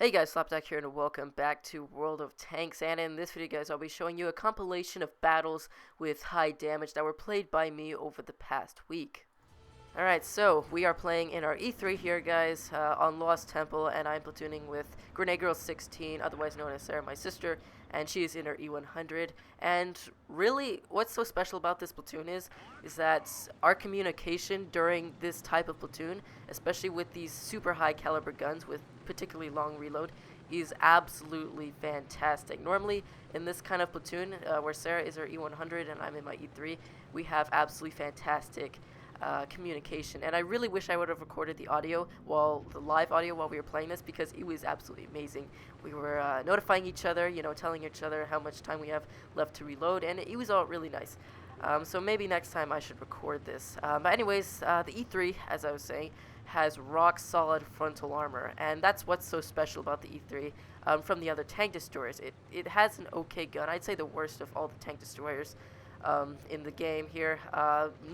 Hey guys, Slapjack here and welcome back to World of Tanks, and in this video guys I'll be showing you a compilation of battles with high damage that were played by me over the past week. Alright, so we are playing in our E3 here guys, on Lost Temple, and I'm platooning with Grenade Girl 16, otherwise known as Sarah, my sister, and she is in her E100. And really, what's so special about this platoon is that our communication during this type of platoon, especially with these super high caliber guns with particularly long reload, is absolutely fantastic. Normally, in this kind of platoon, where Sarah is her E100 and I'm in my E3, we have absolutely fantastic communication, and I really wish I would have recorded the live audio while we were playing this, because it was absolutely amazing. We were notifying each other, telling each other how much time we have left to reload, and it was all really nice. So maybe next time I should record this. But anyways, the E3, as I was saying, has rock solid frontal armor, and that's what's so special about the E3 from the other tank destroyers. It has an okay gun. I'd say the worst of all the tank destroyers in the game here.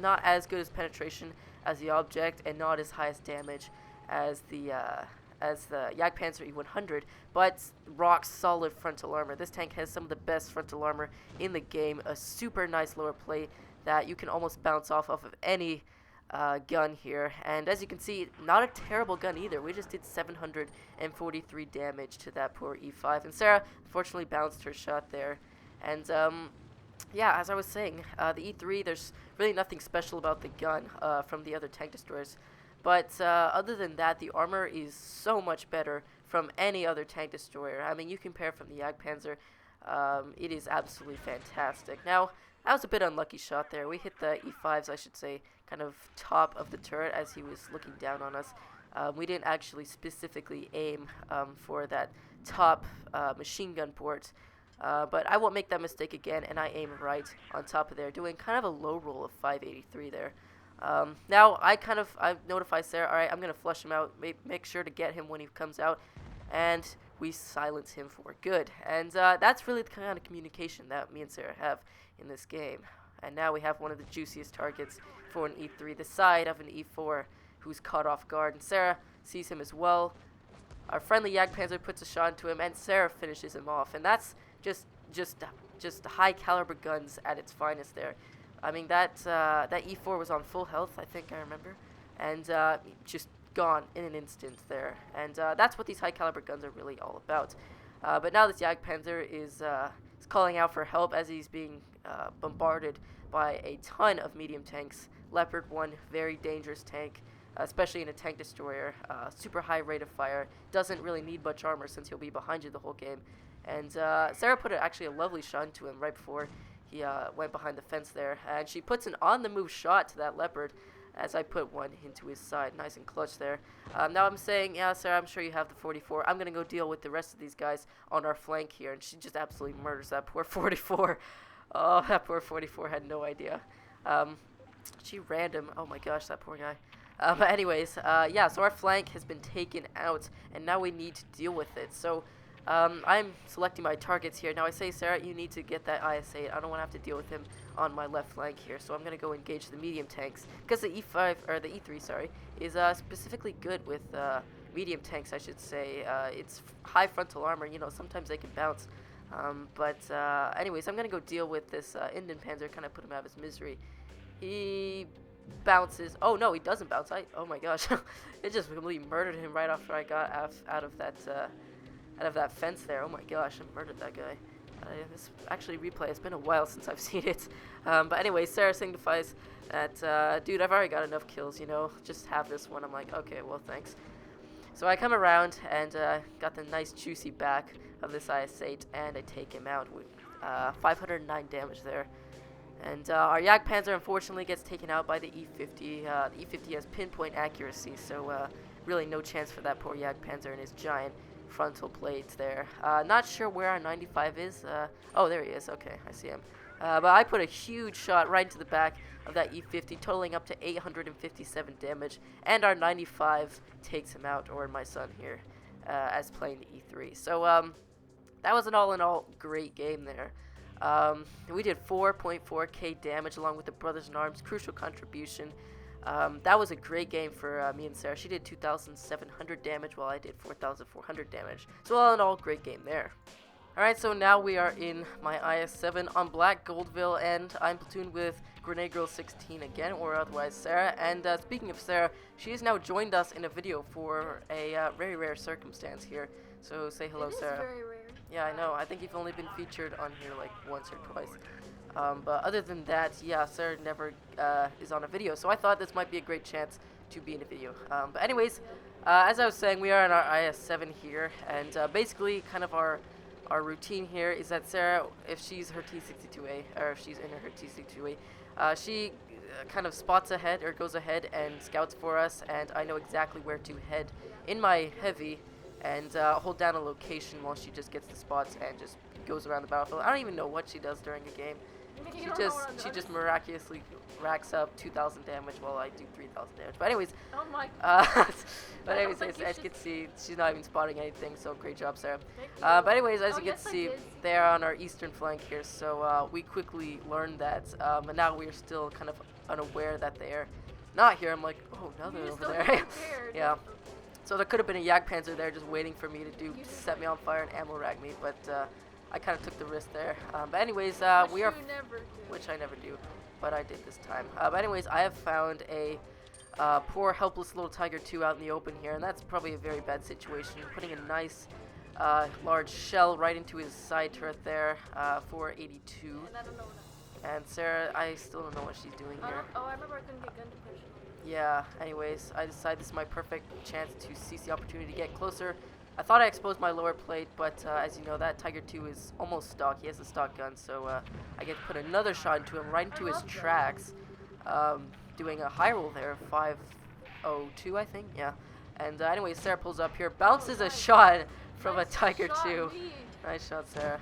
Not as good as penetration as the object, and not as high as damage as the Jagdpanzer E100, but rock solid frontal armor. This tank has some of the best frontal armor in the game, a super nice lower plate that you can almost bounce off of any gun here, and as you can see, not a terrible gun either. We just did 743 damage to that poor E5, and Sarah unfortunately bounced her shot there. And yeah, as I was saying, the E3, there's really nothing special about the gun from the other tank destroyers. But other than that, the armor is so much better from any other tank destroyer. I mean, you compare from the Jagdpanzer, it is absolutely fantastic. Now, that was a bit unlucky shot there. We hit the E5's, I should say, kind of top of the turret as he was looking down on us. We didn't actually specifically aim for that top machine gun port. But I won't make that mistake again, and I aim right on top of there, doing kind of a low roll of 583 there. Now, I notify Sarah, alright, I'm going to flush him out, make sure to get him when he comes out, and we silence him for good. And that's really the kind of communication that me and Sarah have in this game. And now we have one of the juiciest targets for an E3, the side of an E4, who's caught off guard, and Sarah sees him as well. Our friendly Jagdpanzer puts a shot into him, and Sarah finishes him off, and that's just high caliber guns at its finest there. I mean, that E4 was on full health, I think I remember, and just gone in an instant there. And that's what these high caliber guns are really all about. But now this Jagdpanzer is calling out for help as he's being bombarded by a ton of medium tanks. Leopard 1, very dangerous tank, especially in a tank destroyer. Super high rate of fire, doesn't really need much armor since he'll be behind you the whole game. And Sarah put actually a lovely shot into him right before he went behind the fence there. And she puts an on-the-move shot to that Leopard as I put one into his side. Nice and clutch there. Now I'm saying, yeah, Sarah, I'm sure you have the 44. I'm going to go deal with the rest of these guys on our flank here. And she just absolutely murders that poor 44. Oh, that poor 44 had no idea. She rammed him. Oh my gosh, that poor guy. But anyways, yeah, so our flank has been taken out, and now we need to deal with it. So I'm selecting my targets here. Now I say, Sarah, you need to get that IS-8. I don't want to have to deal with him on my left flank here. So I'm going to go engage the medium tanks, because the E5, or the E3, sorry, is specifically good with medium tanks, I should say. It's high frontal armor. Sometimes they can bounce. Anyways, I'm going to go deal with this Indian Panzer, kind of put him out of his misery. He bounces. Oh, no, he doesn't bounce. Oh, my gosh. It just completely murdered him right after I got out of that fence there. Oh my gosh, I murdered that guy. This actually replay. It's been a while since I've seen it. But anyway, Sarah signifies that, dude, I've already got enough kills, just have this one. I'm like, okay, well, thanks. So I come around and got the nice juicy back of this IS-8, and I take him out with 509 damage there. And our Jagdpanzer unfortunately gets taken out by the E50. The E50 has pinpoint accuracy, so really no chance for that poor Jagdpanzer and his giant frontal plates there. Not sure where our 95 is. Oh, there he is. Okay, I see him. But I put a huge shot right into the back of that E50, totaling up to 857 damage, and our 95 takes him out, or my son here, as playing the E3. So that was an all-in-all great game there. We did 4.4k damage along with the Brothers in Arms, crucial contribution. That was a great game for me and Sarah. She did 2,700 damage while I did 4,400 damage. So all in all, great game there. Alright, so now we are in my IS-7 on Black Goldville, and I'm platooned with Grenade Girl 16 again, or otherwise Sarah. And speaking of Sarah, she has now joined us in a video for a very rare circumstance here. So say hello, Sarah. It is very rare. Yeah, I know. I think you've only been featured on here like once or twice. But other than that, yeah, Sarah never is on a video, so I thought this might be a great chance to be in a video. But anyways, as I was saying, we are in our IS-7 here, and basically kind of our routine here is that Sarah, if she's her T62A, or if she's in her T62A, she kind of spots ahead, or goes ahead and scouts for us, and I know exactly where to head in my heavy, and hold down a location while she just gets the spots and just goes around the battlefield. I don't even know what she does during a game. She just miraculously racks up 2,000 damage while I do 3,000 damage. But anyways, oh my but anyways, as you can see, she's not even spotting anything. So great job, Sarah. But anyways, as you can see, they are on our eastern flank here. So we quickly learned that, and now we are still kind of unaware that they're not here. I'm like, oh, now they're over there. Yeah. So there could have been a Jagdpanzer there just waiting for me to set me on fire and ammo rag me, but I kind of took the risk there. But anyways, we are, which I never do, but I did this time. But anyways, I have found a poor, helpless little Tiger 2 out in the open here, and that's probably a very bad situation. Putting a nice, large shell right into his side turret there, 482. And Sarah, I still don't know what she's doing here. Oh, I remember I couldn't get gun depression. Yeah, anyways, I decided this is my perfect chance to seize the opportunity to get closer. I thought I exposed my lower plate, but as you know, that Tiger 2 is almost stock. He has a stock gun, so I get to put another shot into him, right into his tracks, doing a high roll there, 502, I think, yeah. And anyways, Sarah pulls up here, bounces a shot from a Tiger 2. Nice shot, Sarah.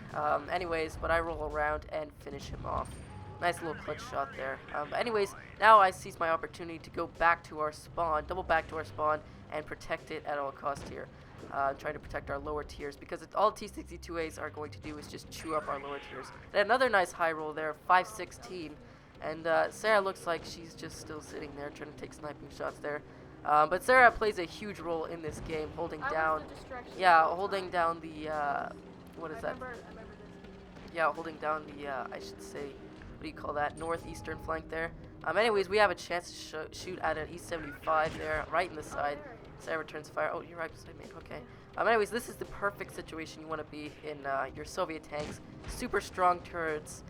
Anyways, but I roll around and finish him off. Nice little clutch shot there. But anyways, now I seize my opportunity to go back to our spawn, double back to our spawn, and protect it at all costs here. Trying to protect our lower tiers, because all T62As are going to do is just chew up our lower tiers. And another nice high roll there, 516. And Sarah looks like she's just still sitting there trying to take sniping shots there. But Sarah plays a huge role in this game, holding down, holding down the, what is that? Yeah, holding down the, I should say, what do you call that, northeastern flank there. Anyways, we have a chance to shoot at an E75 there, right in the side. Sarah returns fire. Oh, you're right beside me. Okay. Anyways, this is the perfect situation you want to be in your Soviet tanks. Super strong turrets,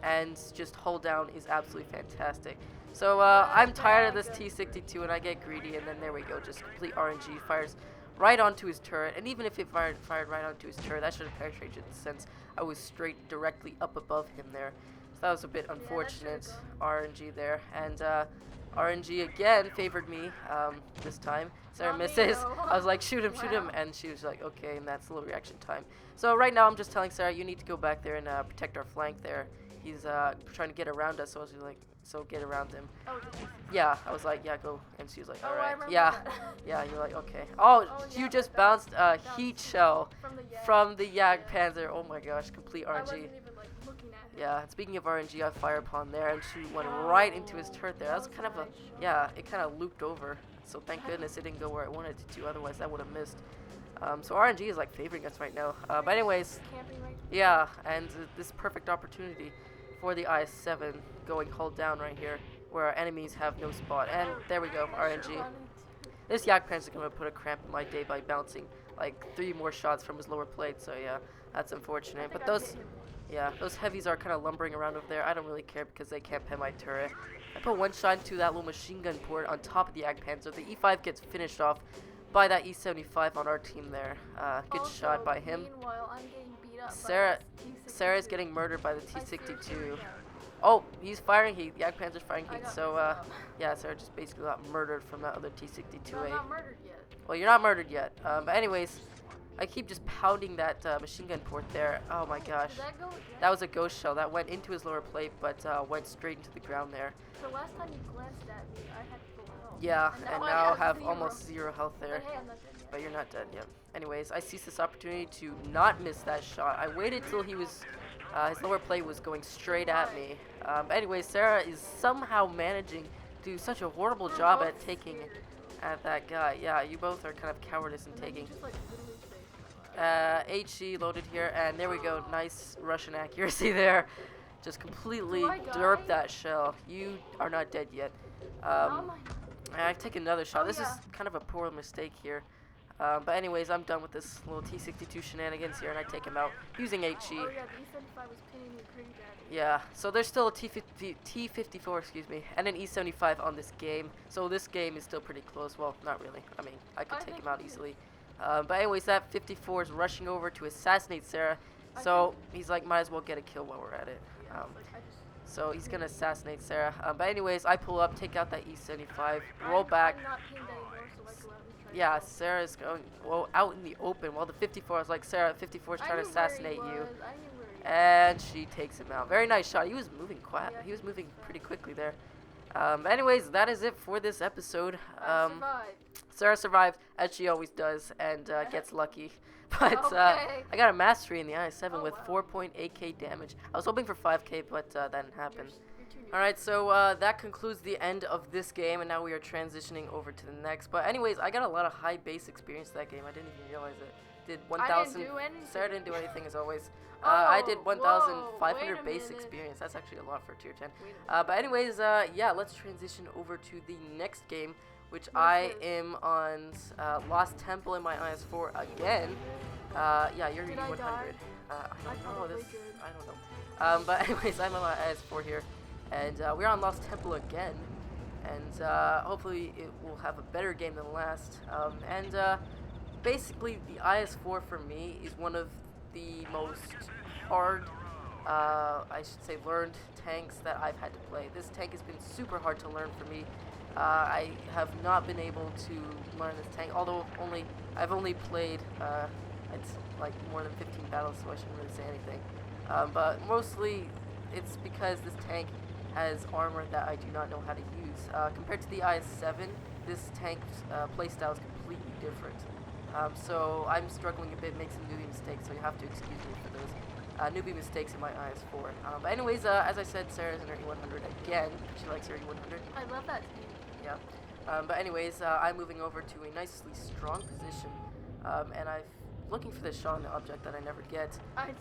and just hold down is absolutely fantastic. So I'm tired of this T62, and I get greedy, and then there we go. Just complete RNG. Fires right onto his turret, and even if it fired right onto his turret, that should have penetrated since I was straight directly up above him there. So that was a bit unfortunate RNG there, and RNG again favored me this time. Sarah misses. I was like, shoot him, and she was like, okay, and that's a little reaction time. So right now I'm just telling Sarah, you need to go back there and protect our flank there. He's trying to get around us, so I was like, so get around him. Oh, yeah, I was like, yeah, go. And she was like, all right. Yeah, yeah, you're like, okay. Oh, you just bounced a heat shell from the Jagdpanzer. Oh my gosh, complete RNG. I wasn't even like looking at him. Yeah, and speaking of RNG, I fire upon there, and she went right into his turret there. That was kind of a, yeah, it kind of looped over. So thank goodness it didn't go where I wanted it to, otherwise I would have missed. So RNG is like favoring us right now. But anyways, yeah, and this perfect opportunity for the IS-7 going hull down right here, where our enemies have no spot. And there we go, RNG. This Jagdpanzer is going to put a cramp in my day by bouncing like 3 more shots from his lower plate, so yeah, that's unfortunate. But those heavies are kind of lumbering around over there. I don't really care because they can't pen my turret. I put one shot into that little machine gun port on top of the Jagdpanzer. The E5 gets finished off by that E75 on our team there. Good shot by him. I'm getting beat up Sarah's getting murdered by the T62. Oh, he's firing heat. The Jagdpanzer's firing heat. So, yeah, Sarah just basically got murdered from that other T62A. No, I'm not murdered yet. Well, you're not murdered yet. But anyways, I keep just pounding that machine gun port there. Oh my gosh. Did that go again? That was a ghost shell. That went into his lower plate, but went straight into the ground there. So last time you glanced at me, I had full health. Yeah, and now I have almost 0 health there. But hey, I'm not dead yet. But you're not dead yet. Anyways, I seized this opportunity to not miss that shot. I waited till he was, his lower plate was going straight at me. Anyways, Sarah is somehow managing do such a horrible We're job both at taking scared. at that guy. Yeah, you both are kind of cowardice in And then you taking. just like literally say, HE loaded here, and there we go. Nice Russian accuracy there. Just completely Do I derped die? that shell. You are not dead yet. how am I? I've taken another shot. Oh, This is yeah. kind of a poor mistake here. But anyways, I'm done with this little T-62 shenanigans here, and I take him out using HE. Oh yeah, the E-75 was pinning me pretty badly. Yeah, so there's still a T-54, excuse me, and an E-75 on this game. So this game is still pretty close. Well, not really. I mean, I could I take think him out we could. easily. But anyways, that 54 is rushing over to assassinate Sarah. So he's like, might as well get a kill while we're at it. Yeah, it's like I just. So he's gonna assassinate Sarah. But anyways, I pull up, take out that E-75, roll back. I'm not pinned anymore, so I go out and try. Yeah, to kill. Sarah's going out in the open while the 54 is like, Sarah, 54 is I trying to knew where he assassinate you. was, I knew where he was. And she takes him out. Very nice shot. He was moving quiet. Yeah, He was moving fast. pretty quickly there. Anyways, that is it for this episode. I survived. Sarah survived, as she always does, and gets lucky. But Okay. I got a mastery in the IS-7 Oh, with wow. 4.8k damage. I was hoping for 5k, but that didn't happen. You're too new. Alright, so that concludes the end of this game, and now we are transitioning over to the next. But anyways, I got a lot of high base experience that game. I didn't even realize it. Did I 1,000. didn't do anything. Sarah didn't do anything as always. I did Oh, 1,500 whoa, wait a base minute. experience. That's actually a lot for tier 10. Wait a minute. But anyways, yeah, let's transition over to the next game, which What I is this? am on Lost Temple in my IS-4 again. Yeah, you're Did I 100. die? I don't know. probably This, did. I don't know. But anyways, I'm on my IS-4 here, and we're on Lost Temple again, and hopefully it will have a better game than last. Basically, the IS-4 for me is one of the most hard, I should say, learned tanks that I've had to play. This tank has been super hard to learn for me. I have not been able to learn this tank, although I've only played it's like more than 15 battles, so I shouldn't really say anything. But mostly, it's because this tank has armor that I do not know how to use. Compared to the IS-7, this tank's playstyle is completely different. So I'm struggling a bit, make some newbie mistakes, so you have to excuse me for those newbie mistakes in my IS-4. But anyways, as I said, Sarah's in her E100 again. She likes her E100. I love that team. Yeah. But anyways, I'm moving over to a nicely strong position, and I'm looking for this shot on the object that I never get. I did.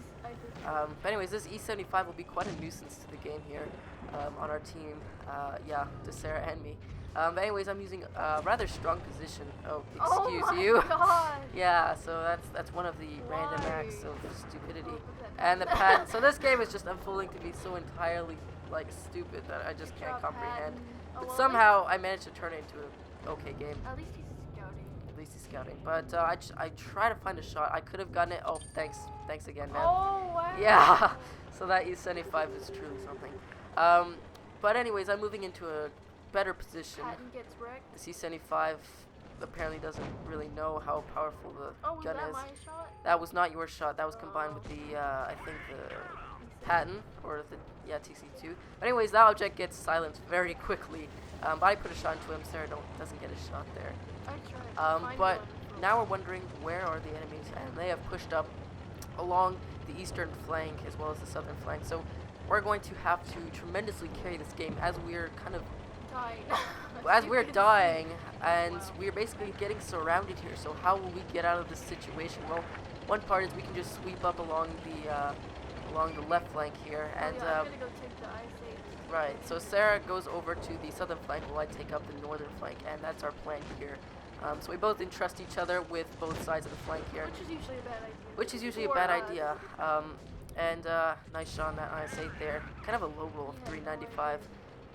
But anyways, this E-75 will be quite a nuisance to the game here on our team. Yeah, to Sarah and me. But anyways, I'm using a rather strong position. Oh, excuse oh my you. God. Yeah, so that's one of the random acts Why? of stupidity. Oh, look at that. And the pattern. So this game is just unfolding to be so entirely like stupid that I just can't Drop comprehend. pattern. Oh, But well, somehow I managed to turn it into an okay game. At least he's scouting. At least he's scouting. But I try to find a shot. I could have gotten it. Oh, thanks again, man. Oh wow. Yeah. So that E-75 is truly something. But anyways, I'm moving into a better position. Patton gets wrecked. This E-75 apparently doesn't really know how powerful the Oh, was gun that is. my shot? That was not your shot. That was combined with the, I think the Patton, or the, yeah, TC2. But anyways, that object gets silenced very quickly. But I put a shot into him. Sarah doesn't get a shot there. I tried. Find But one. now we're wondering where are the enemies, and they have pushed up along the eastern flank as well as the southern flank. So we're going to have to tremendously carry this game as we're kind of Dying. as You we're can dying, see. and Wow. we're basically getting surrounded here. So how will we get out of this situation? Well, one part is we can just sweep up along the left flank here, and oh, yeah, I'm gonna go take the IS-8. right. So Sarah goes over to the southern flank while I take up the northern flank, and that's our plan here. So we both entrust each other with both sides of the flank here, Which is usually a bad idea. which is usually a For bad us. idea. Nice shot on that IS-8 there. Kind of a low roll of He had no 395.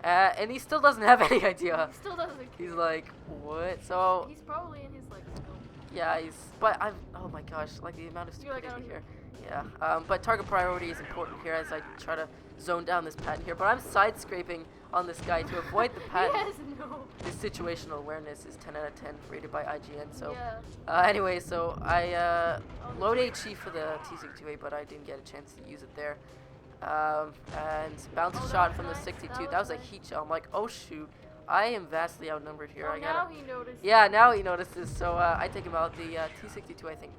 And he still doesn't have any idea. He still doesn't care. He's like, what? So, He's probably in his like scope. yeah, but oh my gosh, like the amount of You're like, I stupidity don't here. Yeah, but target priority is important here as I try to zone down this pattern here. But I'm side scraping on this guy to avoid the He pattern. has no. His situational awareness is 10 out of 10 rated by IGN. So, Yeah. anyway, so I Oh, load HE for the T62A, but I didn't get a chance to use it there. And bounce Oh, that shot was from the nice. 62. That That was was a nice. heat shot. I'm like, oh shoot. I am vastly outnumbered here. Oh, I now gotta. he noticed. Yeah, now he notices. So I take him out. The T-62 I think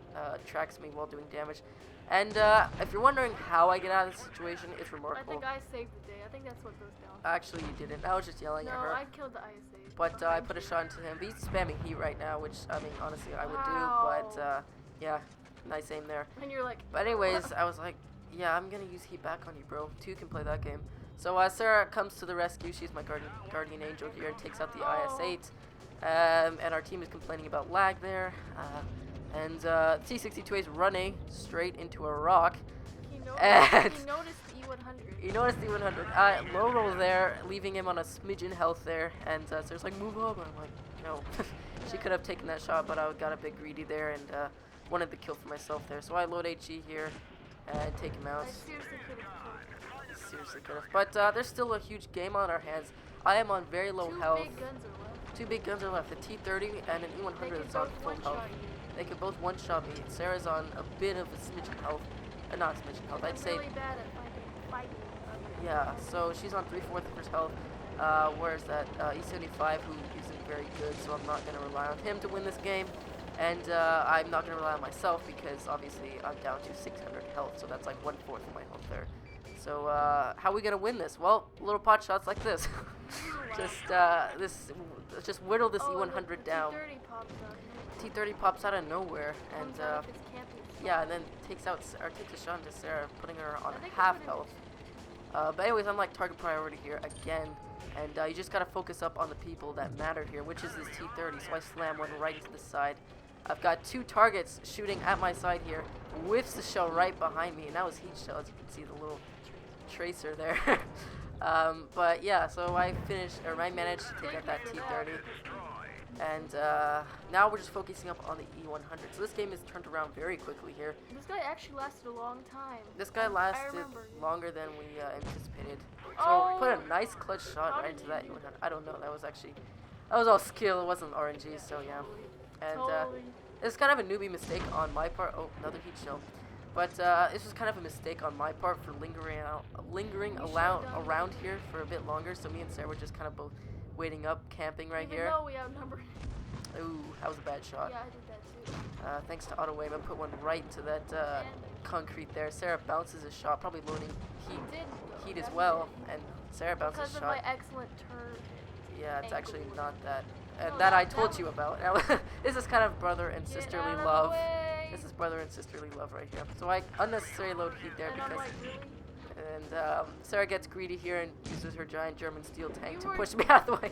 tracks me while doing damage. And if you're wondering how I get out of this situation, it's I remarkable. think I saved the day. I think that's what goes down. Actually, you didn't. I was just yelling No, at her. I killed the IS-8. But I put a shot into him. But he's spamming heat right now, which I mean, honestly, I would Wow. do. But yeah, nice aim there. And you're like. But anyways, I was like, yeah, I'm gonna use heat back on you, bro. Two can play that game. So Sarah comes to the rescue. She's my guardian angel here and takes out the IS-8. And our team is complaining about lag there. And T-62 is running straight into a rock. He And noticed the E100. he noticed the 100. Low roll there, leaving him on a smidgen health there. And Sarah's like, move up. And I'm like, no. She could have taken that shot, but I got a bit greedy there and wanted the kill for myself there. So I load HE here and take him out. I seriously could have killed. Seriously could have. But there's still a huge game on our hands. I am on very low health. Two big guns are left. Two big guns are left. A T-30 and an They E100 could is on both full health. one-shot you. They could both one-shot me. Sarah's on a bit of a smidgen health. Not a smidgen health. I'd I'm say. really bad at fighting others. Yeah. So she's on 3/4 of her health. Whereas that E75, who isn't very good, so I'm not gonna rely on him to win this game. And I'm not gonna rely on myself because obviously I'm down to 600 health. So that's like 1/4 of my health there. So how are we gonna win this? Well, little pot shots like this. Just whittle this E100 down. T30 pops out. T30 pops out of nowhere, and Comes out if it's camping. yeah, and then takes a shot into Sarah, putting her on I think half that's what it health. But anyways, I'm like target priority here again, and you just gotta focus up on the people that matter here, which is this T30. So I slam one right into the side. I've got two targets shooting at my side here. Whiffs the shell right behind me, and that was heat shell, as you can see the little tracer there. But yeah, so I managed to take out that T30. And now we're just focusing up on the E100. So this game is turned around very quickly here. This guy actually lasted a long time. This guy lasted remember. longer than we anticipated. So Oh! put a nice clutch shot How right did into you that do E100. that? I don't know. That was all skill. It wasn't RNG. So yeah. And Totally. it's kind of a newbie mistake on my part. Oh, another heat shell. But this was kind of a mistake on my part for lingering around here for a bit longer. So me and Sarah were just kind of both waiting up, camping right Even here. though we outnumbered. Ooh, that was a bad shot. Yeah, I did that too. Thanks to auto aim, I put one right into that And concrete there. Sarah bounces a shot, probably loading he did. heat though, as that well, he did. and Sarah bounces Because a of my shot. excellent turn. Yeah, it's actually angle. not that, and No, that I that told was- you about. This is kind of brother and Get sisterly out of the love. way. This is brother and sisterly love right here. So I unnecessarily load heat there And I'm because, like, really? and Sarah gets greedy here and uses her giant German steel tank You to were- push me out of the way.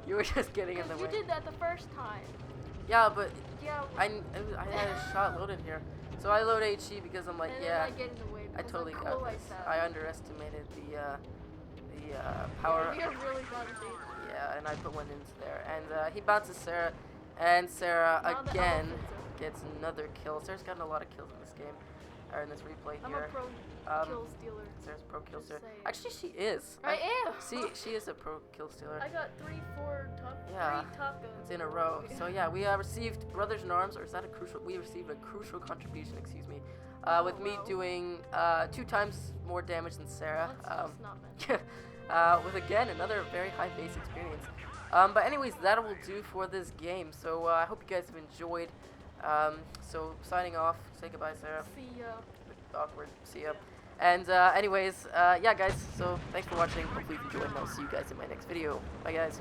You were just getting in the You way. did that the first time. Yeah, but Yeah. I had a shot loaded here. So I load HE because I'm like, and yeah, then I get in the way. I because totally I'm got cool like this. that. I underestimated the power. Yeah, we are really bad at dating. Yeah, and I put one into there. And he bounces Sarah, and Sarah Now the again elephants are- gets another kill. Sarah's gotten a lot of kills in this game, or in this replay I'm here. a pro Um, kill stealer. Sarah's pro kill Just stealer. saying. Actually, she is. I am. See, she is a pro kill stealer. I got 3 Yeah, top guns It's in a row. So yeah, we received Brothers in Arms, or is that a crucial? We received a crucial contribution. Excuse me. With me wow. doing 2 times more damage than Sarah. That's not bad. With again another very high base experience. But anyways, that will do for this game. So I hope you guys have enjoyed. So signing off. Say goodbye, Sarah. See ya. Awkward. See ya. And anyways, yeah, guys. So thanks for watching. Hopefully you enjoyed, and I'll see you guys in my next video. Bye, guys.